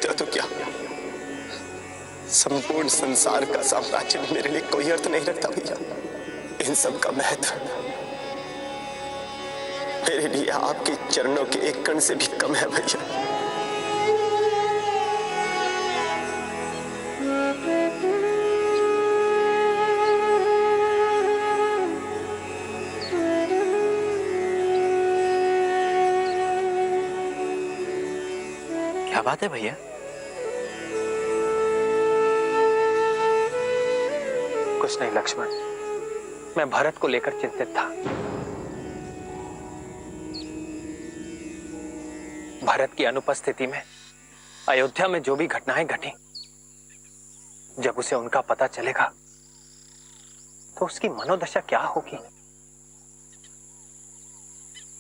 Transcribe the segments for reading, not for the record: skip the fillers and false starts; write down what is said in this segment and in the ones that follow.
जानते हो तो क्या, संपूर्ण संसार का साम्राज्य मेरे लिए कोई अर्थ नहीं रखता भैया। इन सब का महत्व मेरे लिए आपके चरणों के एक कण से भी कम है भैया। क्या बात है भैया? कुछ नहीं लक्ष्मण, मैं भरत को लेकर चिंतित था। भरत की अनुपस्थिति में अयोध्या में जो भी घटनाएं घटी, जब उसे उनका पता चलेगा तो उसकी मनोदशा क्या होगी?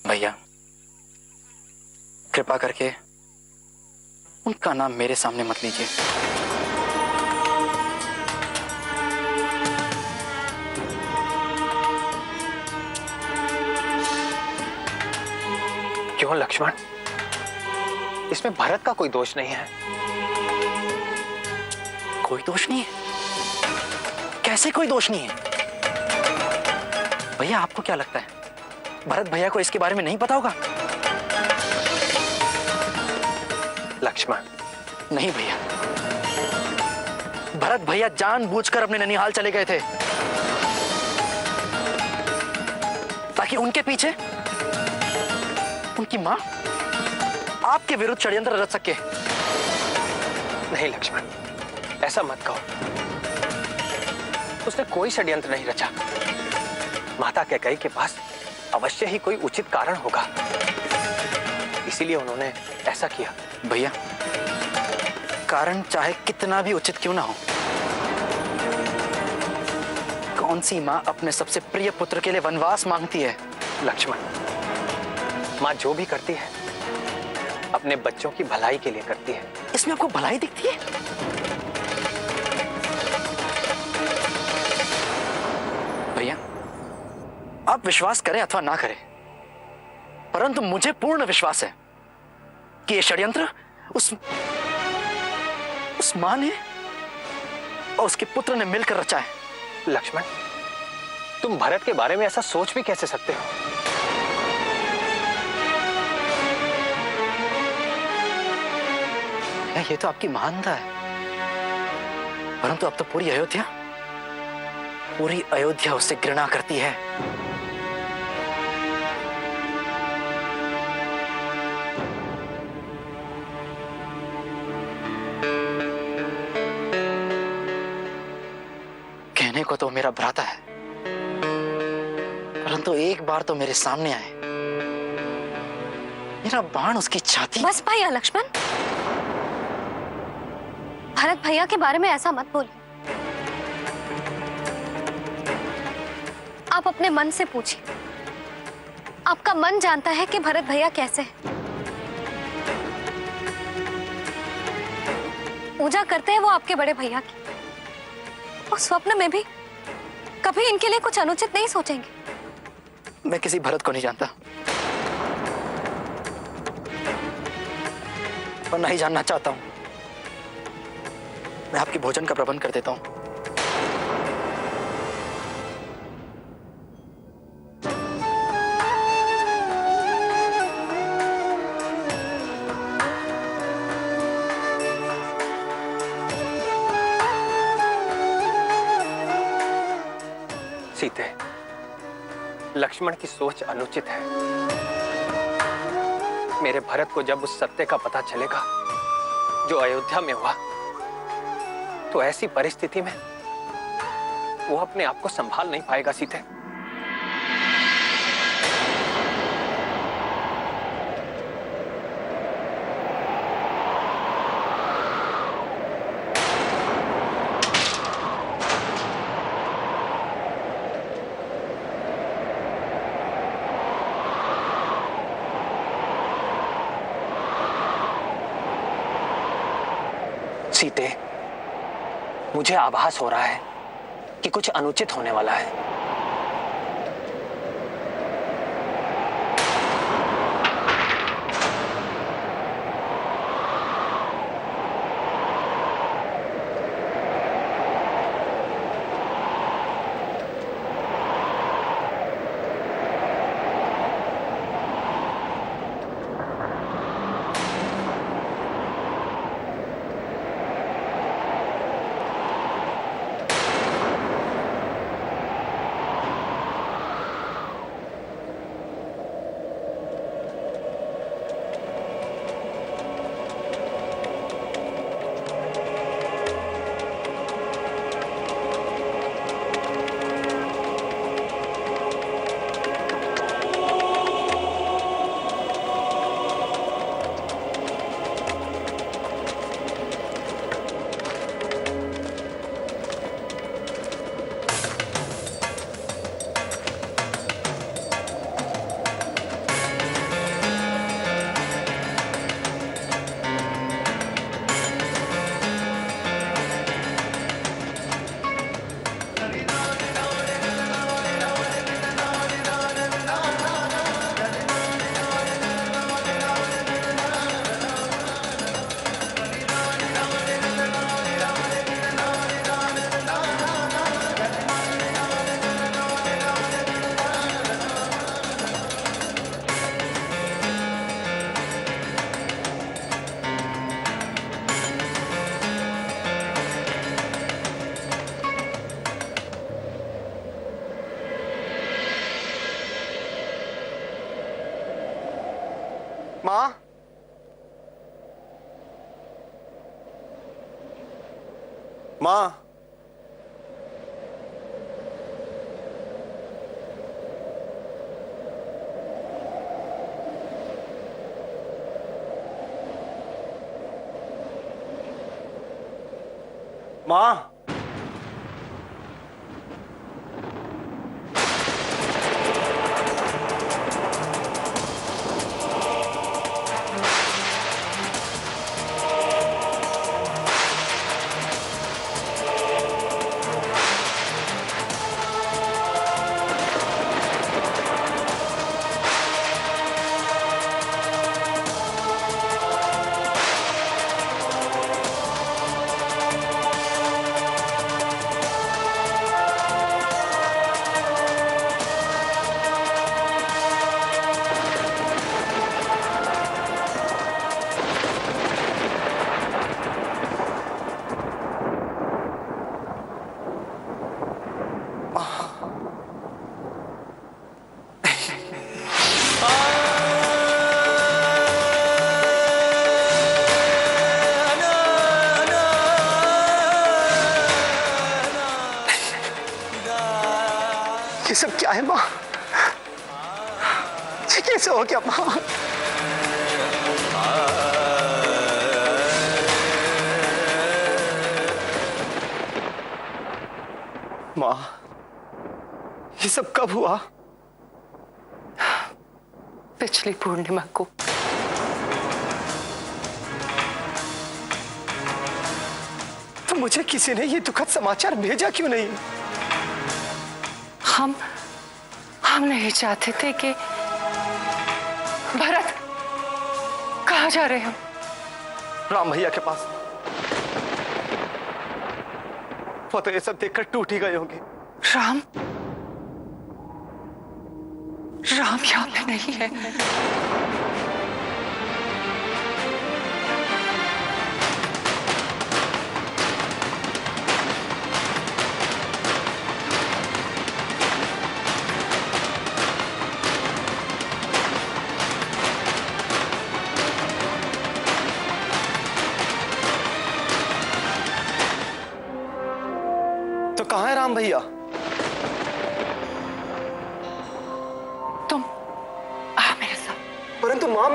भैया कृपा करके उनका नाम मेरे सामने मत लीजिए। क्यों लक्ष्मण? इसमें भरत का कोई दोष नहीं है। कोई दोष नहीं है? कैसे कोई दोष नहीं है? भैया आपको क्या लगता है भरत भैया को इसके बारे में नहीं पता होगा? लक्ष्मण नहीं भैया, भरत भैया जानबूझकर अपने ननिहाल चले गए थे ताकि उनके पीछे उनकी मां आपके विरुद्ध षड्यंत्र रच सके। नहीं लक्ष्मण, ऐसा मत कहो। उसने कोई षड्यंत्र नहीं रचा। माता कैकेयी के पास अवश्य ही कोई उचित कारण होगा, इसीलिए उन्होंने ऐसा किया। भैया कारण चाहे कितना भी उचित क्यों ना हो, कौन सी मां अपने सबसे प्रिय पुत्र के लिए वनवास मांगती है? लक्ष्मण, मां जो भी करती है अपने बच्चों की भलाई के लिए करती है। इसमें आपको भलाई दिखती है? भैया आप विश्वास करें अथवा ना करें, परंतु मुझे पूर्ण विश्वास है कि यह षड्यंत्र उस मां ने और उसके पुत्र ने मिलकर रचा है। लक्ष्मण, तुम भरत के बारे में ऐसा सोच भी कैसे सकते हो? ये तो आपकी महानता है, परंतु अब तो पूरी अयोध्या उससे घृणा करती है। कहने को तो मेरा भ्राता है, परंतु एक बार तो मेरे सामने आए, मेरा बाण उसकी छाती। बस भैया लक्ष्मण, भरत भैया के बारे में ऐसा मत बोलिए। आप अपने मन से पूछिए, आपका मन जानता है कि भरत भैया कैसे हैं। पूजा करते हैं वो आपके बड़े भैया की, और स्वप्न में भी कभी इनके लिए कुछ अनुचित नहीं सोचेंगे। मैं किसी भरत को नहीं जानता और नहीं जानना चाहता हूं। मैं आपके भोजन का प्रबंध कर देता हूं। सीते, लक्ष्मण की सोच अनुचित है। मेरे भरत को जब उस सत्य का पता चलेगा जो अयोध्या में हुआ, तो ऐसी परिस्थिति में वो अपने आप को संभाल नहीं पाएगा। सीते, सीते, मुझे आभास हो रहा है कि कुछ अनुचित होने वाला है। माँ, माँ, माँ, ये सब क्या है माँ? ये कैसे हो गया माँ? माँ, ये सब कब हुआ? पिछली पूर्णिमा को। तो मुझे किसी ने ये दुखद समाचार भेजा क्यों नहीं? हम नहीं चाहते थे कि भरत, कहाँ जा रहे हो? राम भैया के पास। वो तो ये सब देखकर टूट ही गए होंगे। राम यहाँ पे नहीं है। तो कहाँ है राम भैया? तुम आ मेरे साथ। परंतु माँ,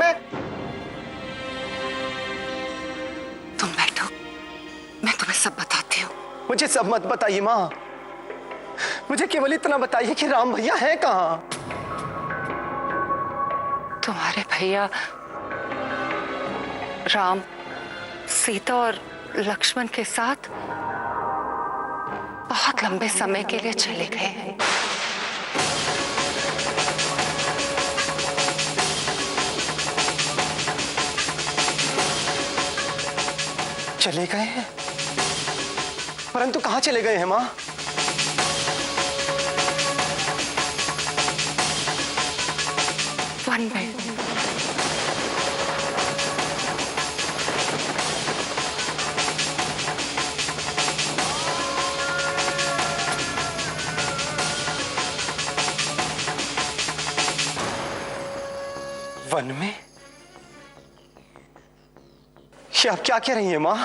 तुम बैठो, मैं तुम्हें सब बताती हूँ। मुझे सब मत बताइए माँ। मुझे केवल इतना बताइए कि राम भैया है कहाँ? तुम्हारे भैया राम, सीता और लक्ष्मण के साथ बहुत लंबे समय के लिए चले गए हैं। चले गए हैं? परंतु कहाँ चले गए हैं माँ? वन में। वन में? ये आप क्या कह रही हैं माँ?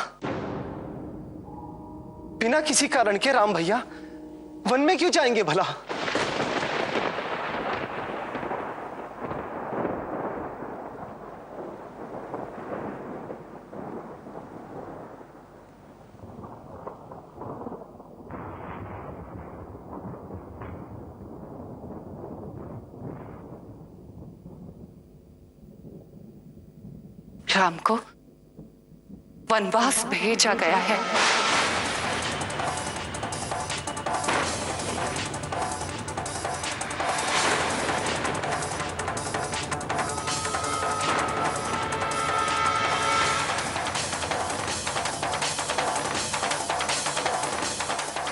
बिना किसी कारण के राम भैया वन में क्यों जाएंगे भला? राम को वनवास भेजा गया है।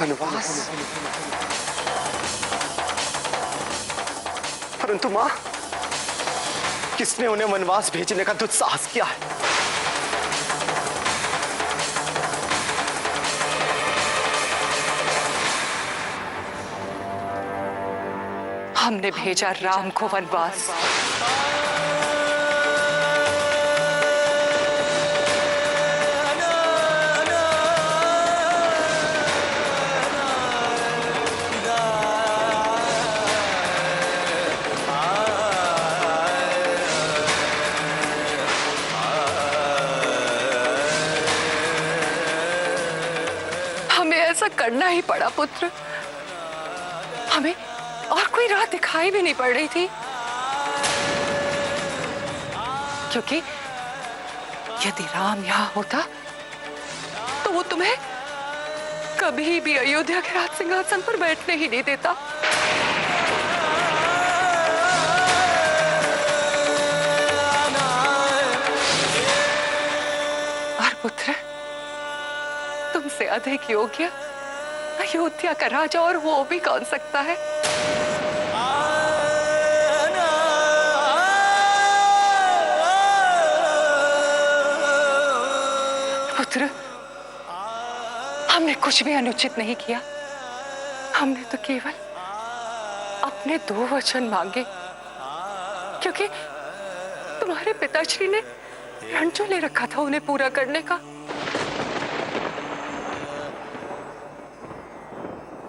वनवास? परंतु मां, किसने उन्हें वनवास भेजने का दुस्साहस किया है? हमने भेजा राम को वनवास। करना ही पड़ा पुत्र। हमें और कोई राह दिखाई भी नहीं पड़ रही थी, क्योंकि यदि राम यहाँ होता तो वो तुम्हें कभी भी अयोध्या के राज सिंहासन पर बैठने ही नहीं देता। और पुत्र, तुमसे अधिक योग्य अयोध्या का राजा और वो भी कौन सकता है। पुत्र, हमने कुछ भी अनुचित नहीं किया। हमने तो केवल अपने 2 वचन मांगे, क्योंकि तुम्हारे पिताश्री ने रण जो ले रखा था उन्हें पूरा करने का।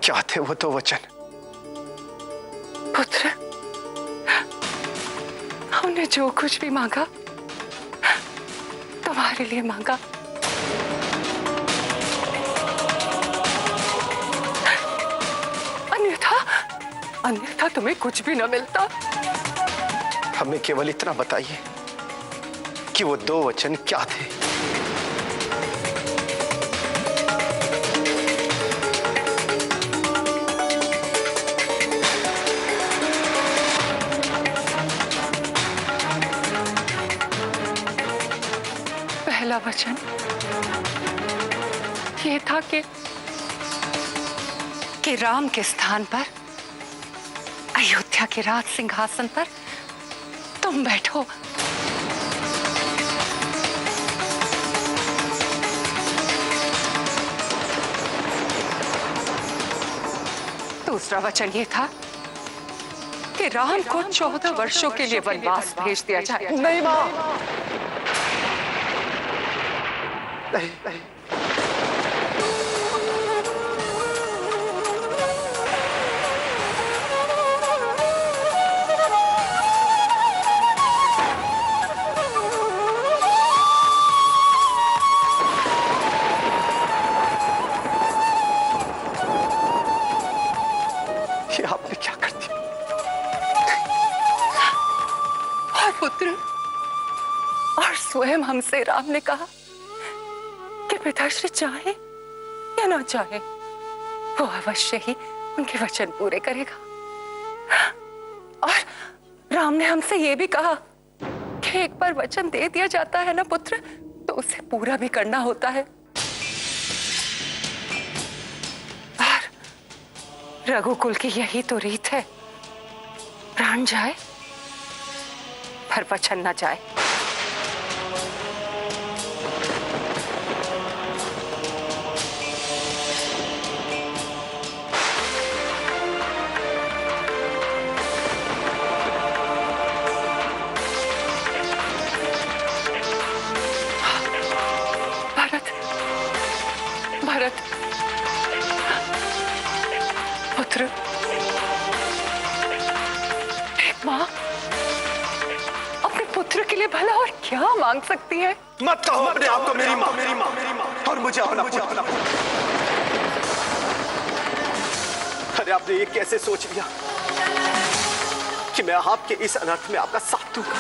क्या थे वो 2 वचन? पुत्र, हमने जो कुछ भी मांगा तुम्हारे लिए मांगा। अन्यथा तुम्हें कुछ भी न मिलता। हमें केवल इतना बताइए कि वो 2 वचन क्या थे? पहला वचन ये था कि राम के स्थान पर अयोध्या के राज सिंहासन पर तुम बैठो। दूसरा वचन ये था कि राम को 14 वर्षों के लिए वनवास भेज दिया जाए। नहीं मां, नहीं, नहीं। ये आपने क्या कर दिया? और पुत्र, और स्वयं हमसे राम ने कहा कि पिताश्री चाहे या ना चाहे वो अवश्य ही उनके वचन पूरे करेगा। और राम ने हमसे ये भी कहा कि एक बार वचन दे दिया जाता है ना पुत्र, तो उसे पूरा भी करना होता है। रघुकुल की यही तो रीत है, प्राण जाए पर वचन न जाए। भरत, भरत पुत्र, एक माँ अपने पुत्र के लिए भला और क्या मांग सकती है? मत कहो अपने आप को मेरी माँ, और मुझे अपना पुत्र। अरे आपने ये कैसे सोच लिया कि मैं आपके इस अनर्थ में आपका साथ दूंगा?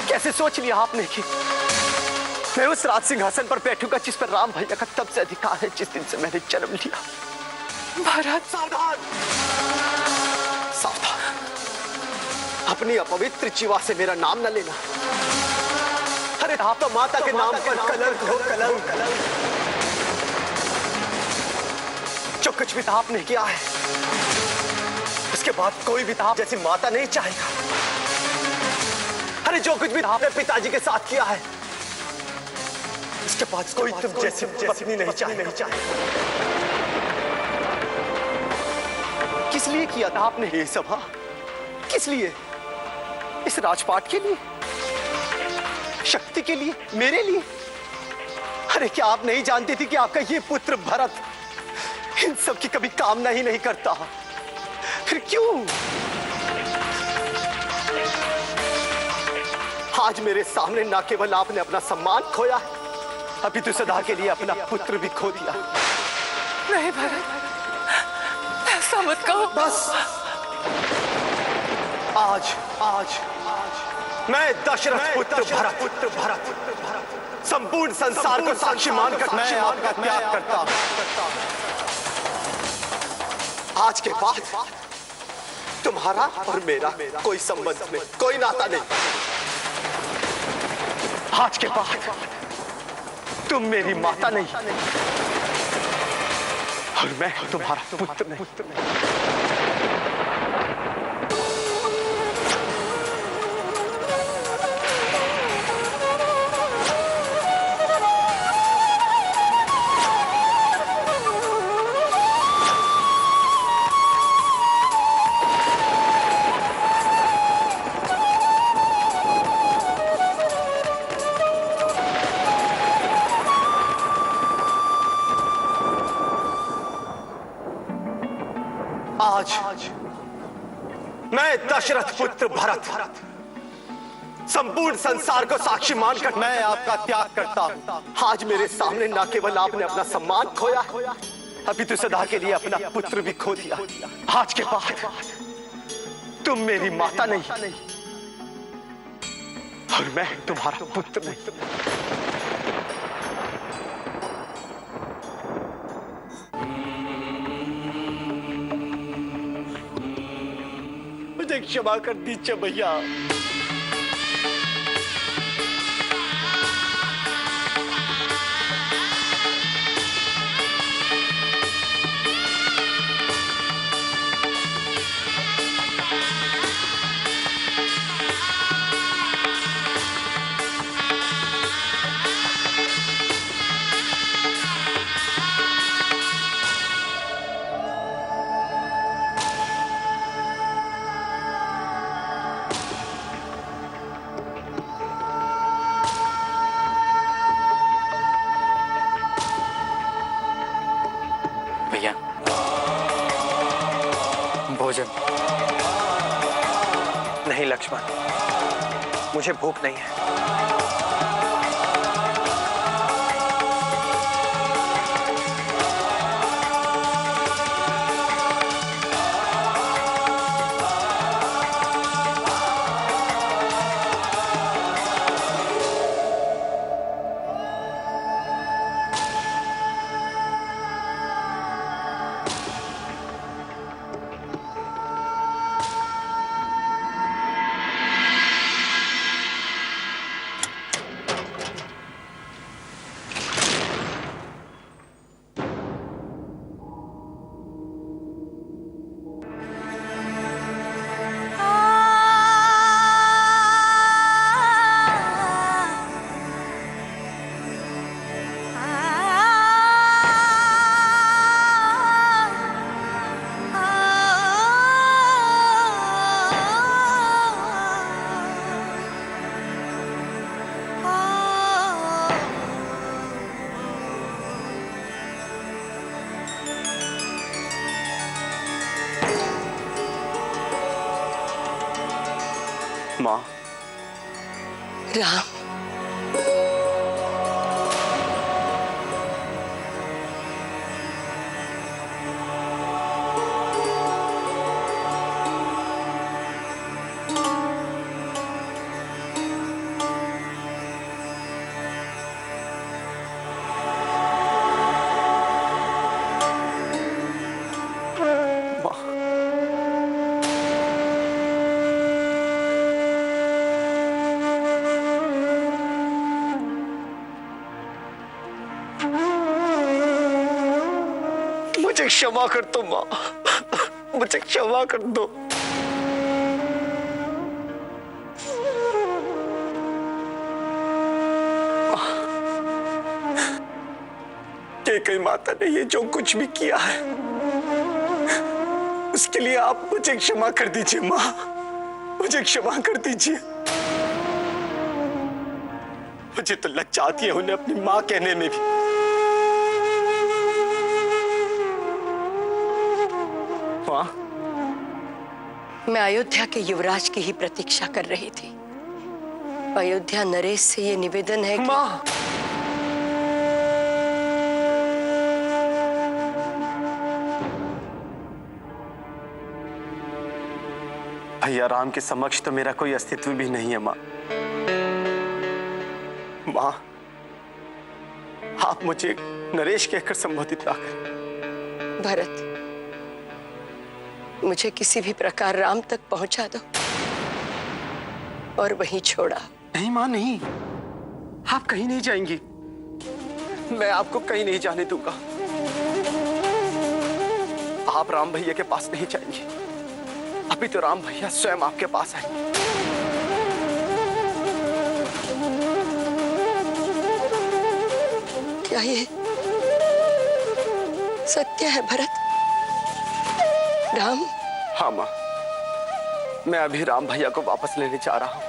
कैसे सोच लिया आपने कि मैं उस राज सिंहासन पर बैठूंगा जिस पर राम भैया का तब से अधिकार है जिस दिन से मैंने जन्म लिया? भरत, सावधान, सावधान, अपनी अपवित्र जीवा से मेरा नाम न लेना। अरे आप तो माता के नाम पर कलंक हो, कलंक। जो कुछ भी आपने किया है उसके बाद कोई भी आप जैसी माता नहीं चाहेगा। अरे जो कुछ भी आपने पिताजी के साथ किया है उसके बाद कोई तुम जैसी पत्नी नहीं चाहे। किस लिए किया था आपने ये सब? किस लिए? इस राजपाट के लिए, शक्ति के लिए, मेरे लिए? अरे क्या आप नहीं जानती थी कि आपका ये पुत्र भरत इन सब की कभी कामना ही नहीं करता? फिर क्यों आज मेरे सामने ना केवल आपने अपना सम्मान खोया है, अभी तो सदा के लिए अपना पुत्र भी खो दिया। नहीं भरत, ऐसा मत कहो। बस आज आज मैं दशरथ पुत्र भरत संपूर्ण संसार को साक्षी मानकर मैं आपका त्याग करता हूं। आज के बाद तुम्हारा और मेरा कोई संबंध नहीं, कोई नाता नहीं। आज के बाद तुम मेरी माता नहीं और मैं तुम्हारा पुत्र नहीं। आज मैं दशरथ पुत्र भरत संपूर्ण संसार को साक्षी मानकर मैं आपका त्याग करता हूं। आज मेरे सामने न केवल आपने अपना सम्मान खोया, अभी तो सदा के लिए अपना पुत्र भी खो दिया। आज के बाद तुम मेरी माता नहीं और मैं तुम्हारा पुत्र नहीं। मुझे क्षमा कर दीजिए भैया। भैया भोजन। नहीं लक्ष्मण, मुझे भूख नहीं है। मां, राम, मुझे क्षमा कर दो मां, मुझे क्षमा कर दो। कैकई माता ने ये जो कुछ भी किया है उसके लिए आप मुझे क्षमा कर दीजिए मां, मुझे क्षमा कर दीजिए। मुझे तो लज्जा आती है उन्हें अपनी मां कहने में भी। मां, मैं अयोध्या के युवराज की ही प्रतीक्षा कर रही थी। अयोध्या नरेश से ये निवेदन है कि मां, भैया राम के समक्ष तो मेरा कोई अस्तित्व भी नहीं है माँ। माँ, आप मुझे नरेश कहकर संबोधित ना करें। भरत, मुझे किसी भी प्रकार राम तक पहुंचा दो और वहीं छोड़ा। नहीं माँ, नहीं, आप कहीं नहीं जाएंगी। मैं आपको कहीं नहीं जाने दूंगा। आप राम भैया के पास नहीं जाएंगे। अभी तो राम भैया स्वयं आपके पास आएंगे। क्या ये सत्य है भरत? राम? हाँ माँ, मैं अभी राम भैया को वापस लेने जा रहा हूँ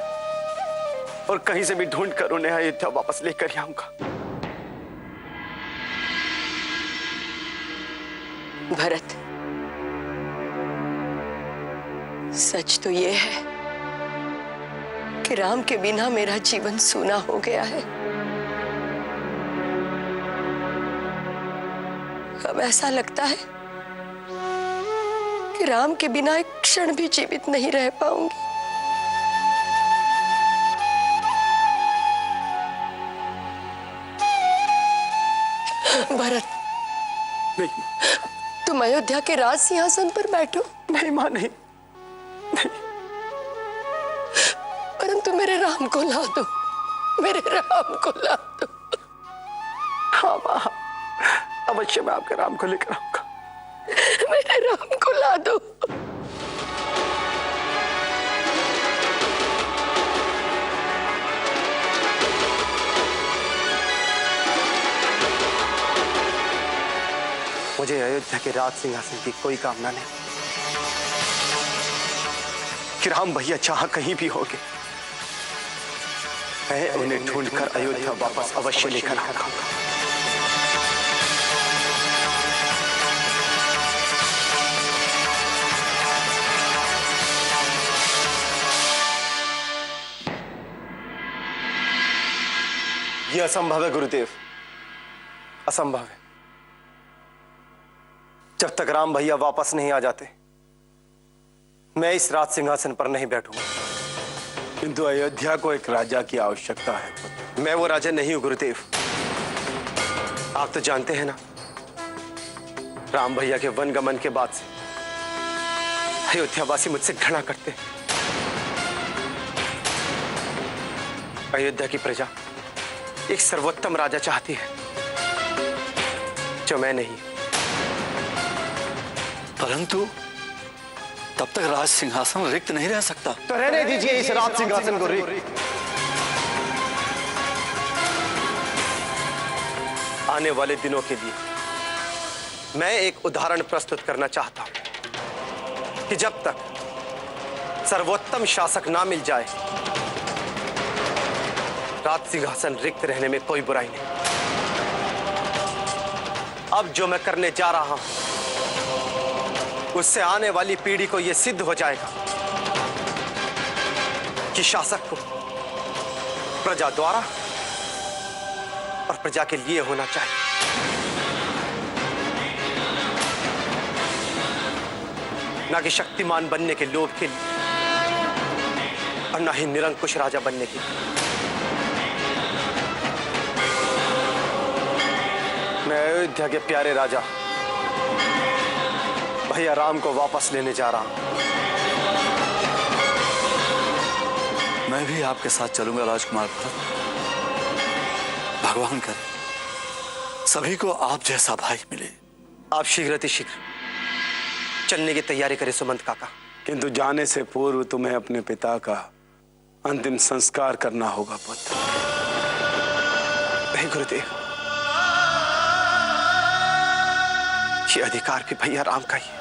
और कहीं से भी ढूंढ कर उन्हें अयोध्या वापस लेकर ही आऊंगा। भरत, सच तो ये है कि राम के बिना मेरा जीवन सूना हो गया है। अब ऐसा लगता है कि राम के बिना एक क्षण भी जीवित नहीं रह पाऊंगी। भरत, नहीं, तुम अयोध्या के राज सिंहासन पर बैठो। नहीं माँ, नहीं, नहीं। परंतु मेरे राम को ला दो, मेरे राम को ला दो। हाँ माँ, अवश्य मैं आपके राम को लेकर आऊंगा। मेरे राम को ला दो। मुझे अयोध्या के राज सिंहासन की कोई कामना नहीं कि राम भैया चाह कहीं भी होंगे, मैं उन्हें ढूंढकर अयोध्या वापस अवश्य लेकर आऊंगा। यह असंभव है गुरुदेव, असंभव है। जब तक राम भैया वापस नहीं आ जाते मैं इस राज सिंहासन पर नहीं बैठूंगा। किंतु अयोध्या को एक राजा की आवश्यकता है। मैं वो राजा नहीं हूं गुरुदेव। आप तो जानते हैं ना, राम भैया के वनगमन के बाद से अयोध्यावासी मुझसे घृणा करते हैं। अयोध्या की प्रजा एक सर्वोत्तम राजा चाहती है जो मैं नहीं। परंतु तब तक राज सिंहासन रिक्त नहीं रह सकता। तो रहने दीजिए इस राज सिंहासन को रिक्त। आने वाले दिनों के लिए मैं एक उदाहरण प्रस्तुत करना चाहता हूं कि जब तक सर्वोत्तम शासक ना मिल जाए राज सिंहासन रिक्त रहने में कोई बुराई नहीं। अब जो मैं करने जा रहा हूं उससे आने वाली पीढ़ी को यह सिद्ध हो जाएगा कि शासक को प्रजा द्वारा और प्रजा के लिए होना चाहिए। ना कि शक्तिमान बनने के लोभ के लिए और ना ही निरंकुश राजा बनने के लिए। मैं अयोध्या के प्यारे राजा भैया राम को वापस लेने जा रहा हूं। मैं भी आपके साथ चलूंगा राजकुमार भरत। भगवान करे सभी को आप जैसा भाई मिले। आप शीघ्र चलने की तैयारी करें सुमंत काका। किंतु जाने से पूर्व तुम्हें अपने पिता का अंतिम संस्कार करना होगा पुत्र। नहीं गुरुदेव, ये अधिकार भी भैया राम का ही है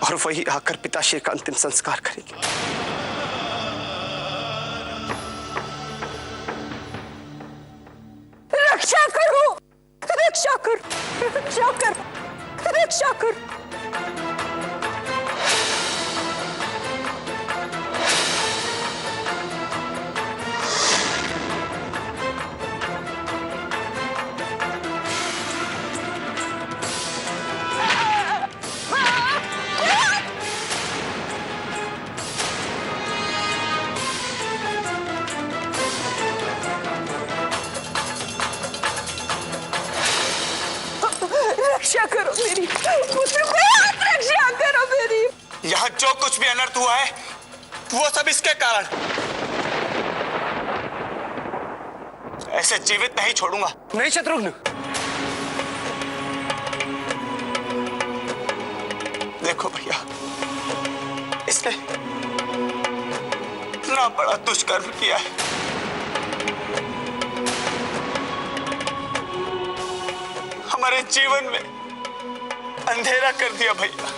और वही आकर पिताश्री का अंतिम संस्कार करेंगे। रक्षा करो, रक्षा करो, रक्षा करो, रक्षा करो। करो मेरी पुत्र पे, रक्षा करो मेरी। यहाँ जो कुछ भी अनर्थ हुआ है वो सब इसके कारण। ऐसे जीवित नहीं छोड़ूंगा। नहीं शत्रुघ्न, देखो भैया, इसने इतना बड़ा दुष्कर्म किया है। हमारे जीवन में अंधेरा कर दिया भैया।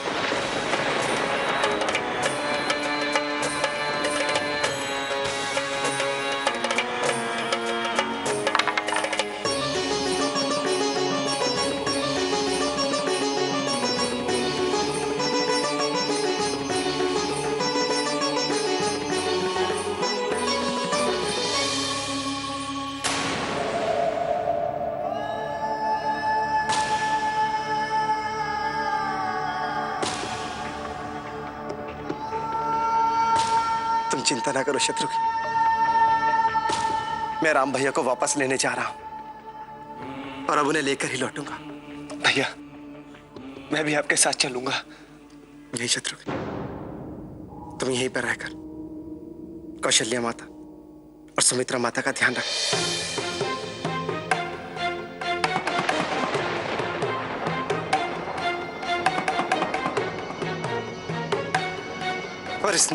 तुम चिंता ना करो शत्रुघ्न, मैं राम भैया को वापस लेने जा रहा हूं और अब उन्हें लेकर ही लौटूंगा। भैया, मैं भी आपके साथ चलूंगा। नहीं शत्रुघ्न, तुम यहीं पर रहकर कौशल्या माता और सुमित्रा माता का ध्यान रख। और इस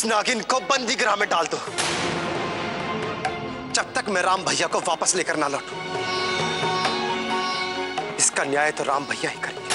नागिन को बंदी गृह में डाल दो जब तक मैं राम भैया को वापस लेकर ना लौटूं। इसका न्याय तो राम भैया ही करेंगे।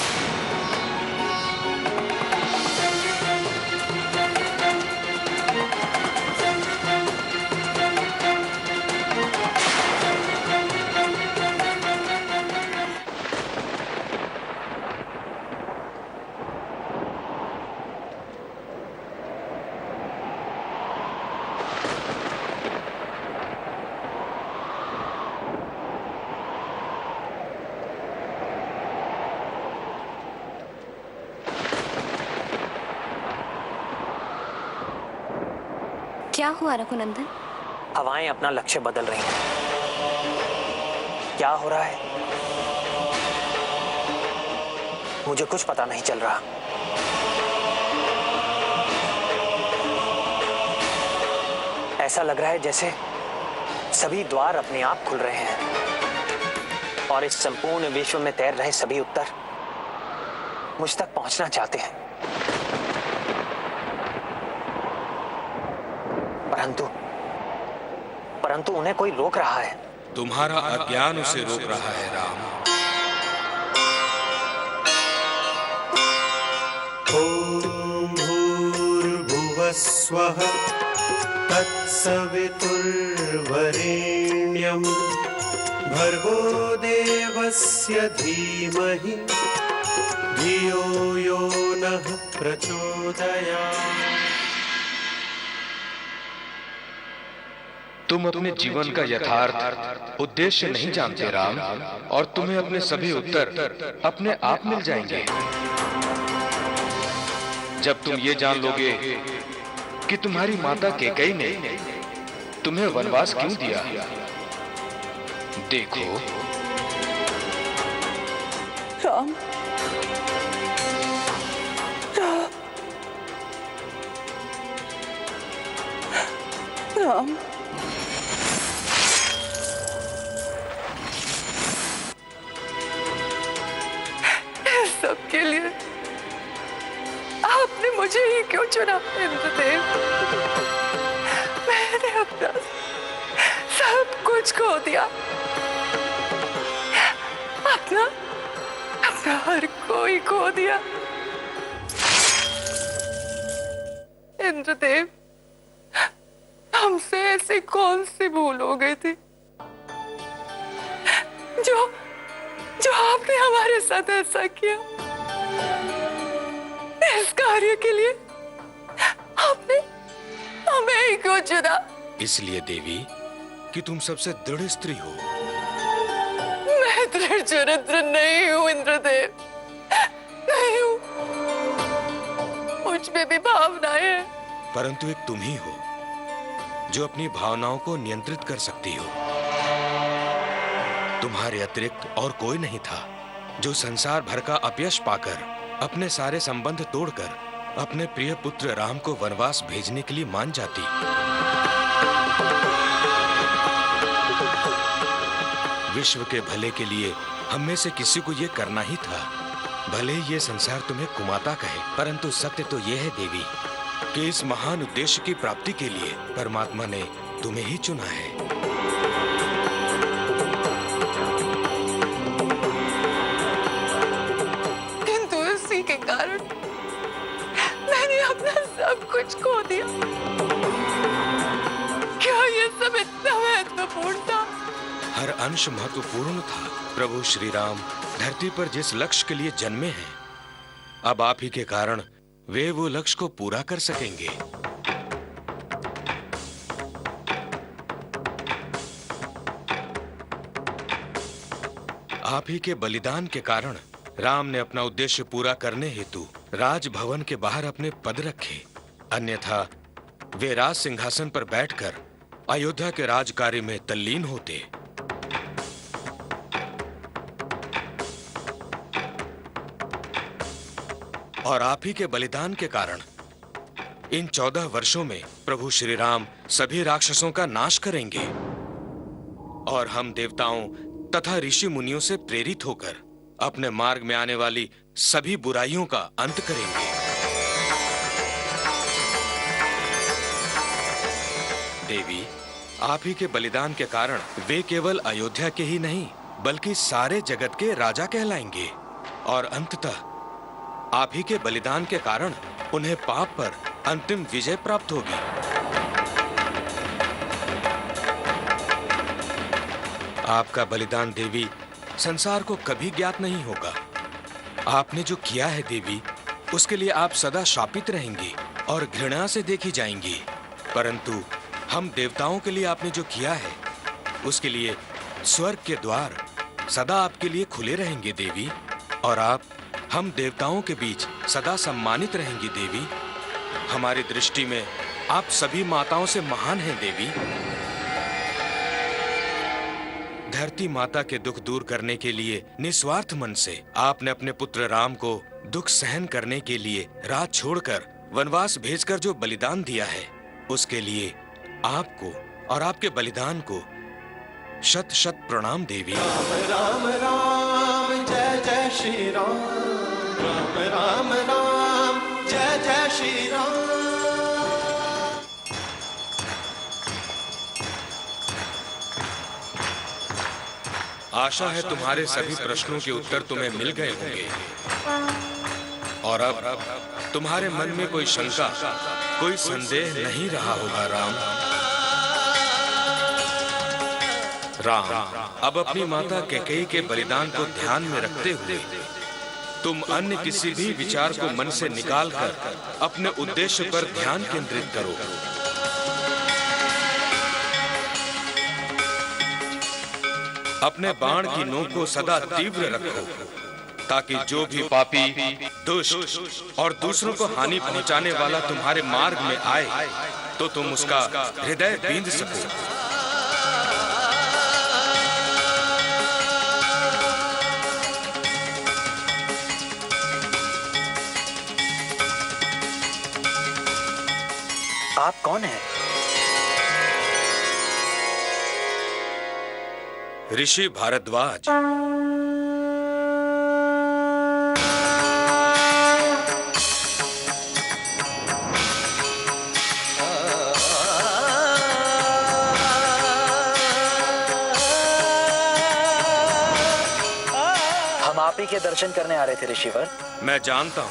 क्या हुआ रघुनंदन? हवाएं अपना लक्ष्य बदल रही हैं। क्या हो रहा है मुझे कुछ पता नहीं चल रहा। ऐसा लग रहा है जैसे सभी द्वार अपने आप खुल रहे हैं और इस संपूर्ण विश्व में तैर रहे सभी उत्तर मुझ तक पहुंचना चाहते हैं। परंतु उन्हें कोई रोक रहा है। तुम्हारा अज्ञान उसे रोक रहा है राम। ओम भूर्भुवस्वः तत्सवितुर्वरेण्यं भर्गो देवस्य धीमहि धियो यो नः प्रचोदयात्। तुम अपने जीवन का यथार्थ उद्देश्य नहीं जानते राम, और तुम्हें अपने सभी उत्तर अपने आप मिल जाएंगे जब तुम ये जान लोगे कि तुम्हारी माता कैकेयी ने तुम्हें वनवास क्यों दिया। देखो राम, राम, राम। सबके लिए आपने मुझे ही क्यों चुना इंद्रदेव? मैंने अपना सब कुछ खो दिया, अपना हर कोई खो दिया। इंद्रदेव, हमसे ऐसी कौन सी भूल हो गई थी जो आपने हमारे साथ ऐसा किया? इस कार्य के लिए आपने हमें ही क्यों चुना? इसलिए देवी कि तुम सबसे दृढ़ स्त्री हो। मैं दृढ़ चरित्र नहीं हूँ इंद्रदेव, नहीं हूँ। मुझ में भी भावनाएं हैं। परंतु एक तुम ही हो जो अपनी भावनाओं को नियंत्रित कर सकती हो। तुम्हारे अतिरिक्त और कोई नहीं था जो संसार भर का अपयश पाकर, अपने सारे संबंध तोड़कर अपने प्रिय पुत्र राम को वनवास भेजने के लिए मान जाती। विश्व के भले के लिए हम में से किसी को ये करना ही था। भले ये संसार तुम्हें कुमाता कहे, परंतु सत्य तो यह है देवी कि इस महान उद्देश्य की प्राप्ति के लिए परमात्मा ने तुम्हें ही चुना है। किंतु इसी के कारण मैंने अपना सब कुछ खो दिया। क्या ये सब इतना महत्वपूर्ण था? हर अंश महत्वपूर्ण था। प्रभु श्री राम धरती पर जिस लक्ष्य के लिए जन्मे हैं, अब आप ही के कारण वे वो लक्ष्य को पूरा कर सकेंगे। आप ही के बलिदान के कारण राम ने अपना उद्देश्य पूरा करने हेतु राजभवन के बाहर अपने पद रखे, अन्यथा वे राज सिंहासन पर बैठकर अयोध्या के राज कार्य में तल्लीन होते। और आप ही के बलिदान के कारण इन 14 वर्षों में प्रभु श्री राम सभी राक्षसों का नाश करेंगे और हम देवताओं तथा ऋषि मुनियों से प्रेरित होकर अपने मार्ग में आने वाली सभी बुराइयों का अंत करेंगे। देवी, आप ही के बलिदान के कारण वे केवल अयोध्या के ही नहीं बल्कि सारे जगत के राजा कहलाएंगे और अंततः आप ही के बलिदान के कारण उन्हें पाप पर अंतिम विजय प्राप्त होगी। आपका बलिदान देवी संसार को कभी ज्ञात नहीं होगा। आपने जो किया है देवी, उसके लिए आप सदा शापित रहेंगी और घृणा से देखी जाएंगी, परंतु हम देवताओं के लिए आपने जो किया है उसके लिए स्वर्ग के द्वार सदा आपके लिए खुले रहेंगे देवी, और आप हम देवताओं के बीच सदा सम्मानित रहेंगी देवी। हमारी दृष्टि में आप सभी माताओं से महान हैं देवी। धरती माता के दुख दूर करने के लिए निस्वार्थ मन से आपने अपने पुत्र राम को दुख सहन करने के लिए राज छोड़कर वनवास भेजकर जो बलिदान दिया है, उसके लिए आपको और आपके बलिदान को शत शत प्रणाम देवी। राम राम राम जय जय श्री राम, राम राम राम जय जय श्री राम। आशा है तुम्हारे सभी प्रश्नों के उत्तर तुम्हें मिल गए होंगे और अब तुम्हारे मन में कोई शंका, कोई संदेह नहीं रहा होगा। राम अब अपनी माता कैकेयी के बलिदान को ध्यान में रखते हुए तुम अन्य किसी भी विचार को मन से निकालकर अपने उद्देश्य पर ध्यान केंद्रित करो। अपने बाण की नोक को सदा तीव्र रखो ताकि जो भी पापी, दुष्ट और दूसरों को हानि पहुंचाने वाला तुम्हारे मार्ग में आए तो तुम उसका हृदय बींध सको। आप कौन हैं? ऋषि भारद्वाज। हम आप ही के दर्शन करने आ रहे थे ऋषिवर। मैं जानता हूं,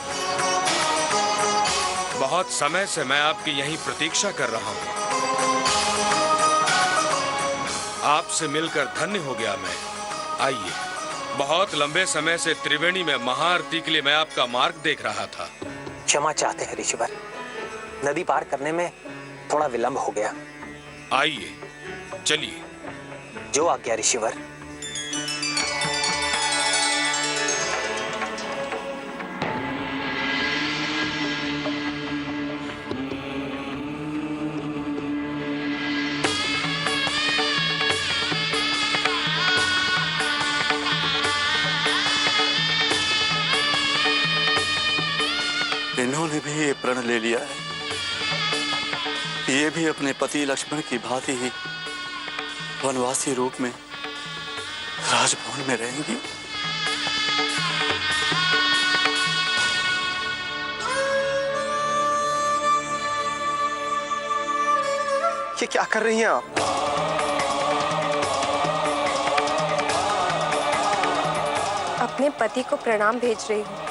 बहुत समय से मैं आपकी यहीं प्रतीक्षा कर रहा हूं। आपसे मिलकर धन्य हो गया मैं। आइए, बहुत लंबे समय से त्रिवेणी में महाआरती के लिए मैं आपका मार्ग देख रहा था। क्षमा चाहते हैं ऋषिवर, नदी पार करने में थोड़ा विलंब हो गया। आइए, चलिए। जो आज्ञा ऋषिवर। इन्होंने भी ये प्रण ले लिया है, ये भी अपने पति लक्ष्मण की भांति ही वनवासी रूप में राजभवन में रहेंगी। ये क्या कर रही हैं आप? अपने पति को प्रणाम भेज रही हूँ।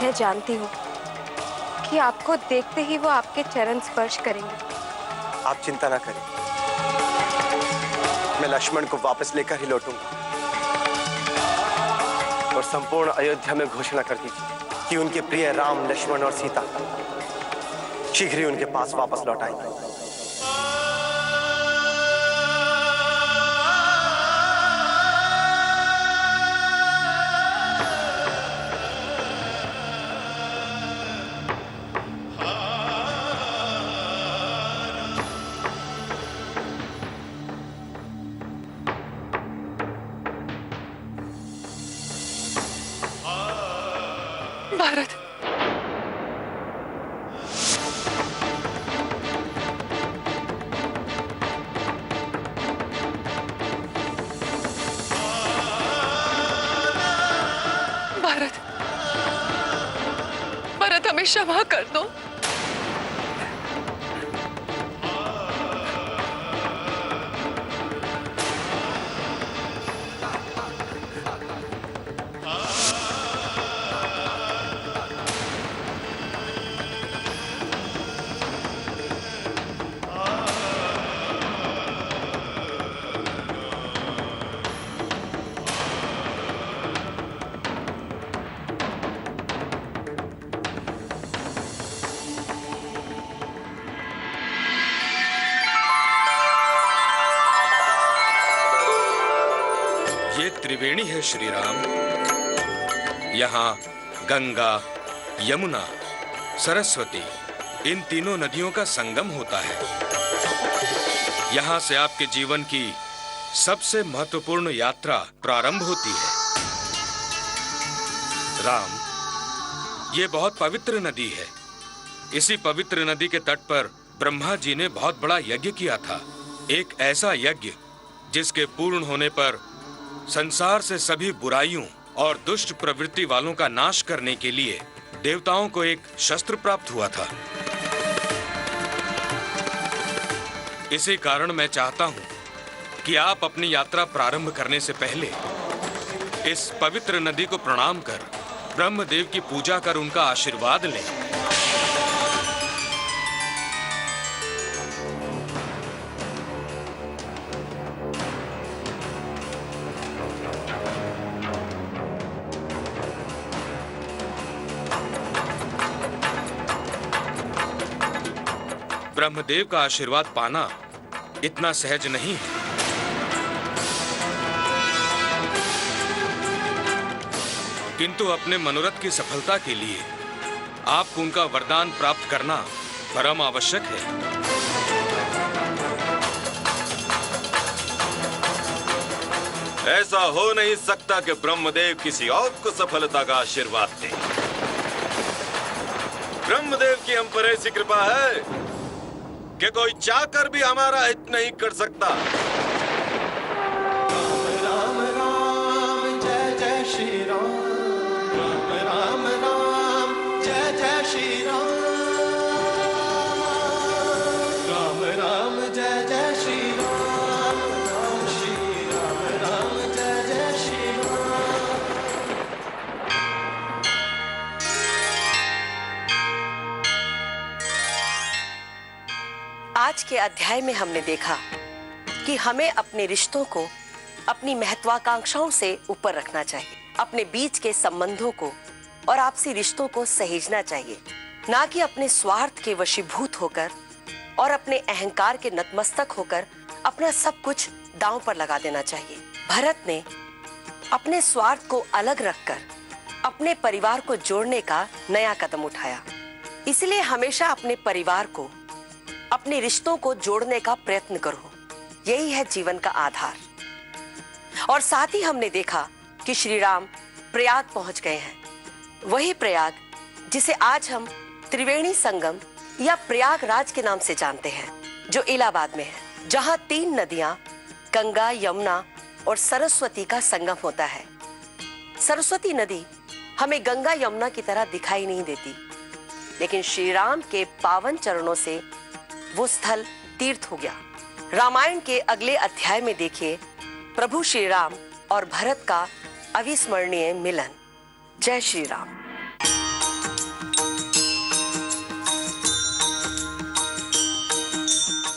मैं जानती हूँ कि आपको देखते ही वो आपके चरण स्पर्श करेंगे। आप चिंता ना करें, मैं लक्ष्मण को वापस लेकर ही लौटूंगा और संपूर्ण अयोध्या में घोषणा कर दीजिए कि उनके प्रिय राम, लक्ष्मण और सीता शीघ्र ही उनके पास वापस लौट आएंगे। भारत, भारत, भारत हमें क्षमा कर दो। ये त्रिवेणी है श्री राम। यहाँ गंगा, यमुना, सरस्वती इन तीनों नदियों का संगम होता है। यहाँ से आपके जीवन की सबसे महत्वपूर्ण यात्रा प्रारंभ होती है। राम, ये बहुत पवित्र नदी है। इसी पवित्र नदी के तट पर ब्रह्मा जी ने बहुत बड़ा यज्ञ किया था। एक ऐसा यज्ञ जिसके पूर्ण होने पर संसार से सभी बुराइयों और दुष्ट प्रवृत्ति वालों का नाश करने के लिए देवताओं को एक शस्त्र प्राप्त हुआ था। इसी कारण मैं चाहता हूं कि आप अपनी यात्रा प्रारंभ करने से पहले इस पवित्र नदी को प्रणाम कर ब्रह्मदेव की पूजा कर उनका आशीर्वाद लें। ब्रह्मदेव का आशीर्वाद पाना इतना सहज नहीं है। किंतु अपने मनोरथ की सफलता के लिए आपको उनका वरदान प्राप्त करना परम आवश्यक है। ऐसा हो नहीं सकता कि ब्रह्मदेव किसी और को सफलता का आशीर्वाद दे। ब्रह्मदेव की हम पर ऐसी कृपा है कि कोई चाहकर भी हमारा हित नहीं कर सकता। राम राम जय जय श्री राम, राम राम राम जय जय श्री राम, राम राम जय जय श्री राम, राम श्री राम राम जय जय श्री राम। आज के अध्याय में हमने देखा कि हमें अपने रिश्तों को अपनी महत्वाकांक्षाओं से ऊपर रखना चाहिए, अपने बीच के संबंधों को और आपसी रिश्तों को सहेजना चाहिए, ना कि अपने स्वार्थ के वशीभूत होकर और अपने अहंकार के नतमस्तक होकर अपना सब कुछ दांव पर लगा देना चाहिए। भरत ने अपने स्वार्थ को अलग रखकर अपने परिवार को जोड़ने का नया कदम उठाया। इसलिए हमेशा अपने परिवार को, अपने रिश्तों को जोड़ने का प्रयत्न करो। यही है जीवन का आधार। और साथ ही हमने देखा कि श्री राम प्रयाग पहुंच गए हैं। वही प्रयाग जिसे आज हम त्रिवेणी संगम या प्रयागराज के नाम से जानते हैं, जो इलाहाबाद में है, जहां 3 नदियां गंगा, यमुना और सरस्वती का संगम होता है। सरस्वती नदी हमें गंगा यमुना की तरह दिखाई नहीं देती, लेकिन श्री राम के पावन चरणों से वो स्थल तीर्थ हो गया। रामायण के अगले अध्याय में देखिए प्रभु श्री राम और भरत का अविस्मरणीय मिलन। जय श्री राम।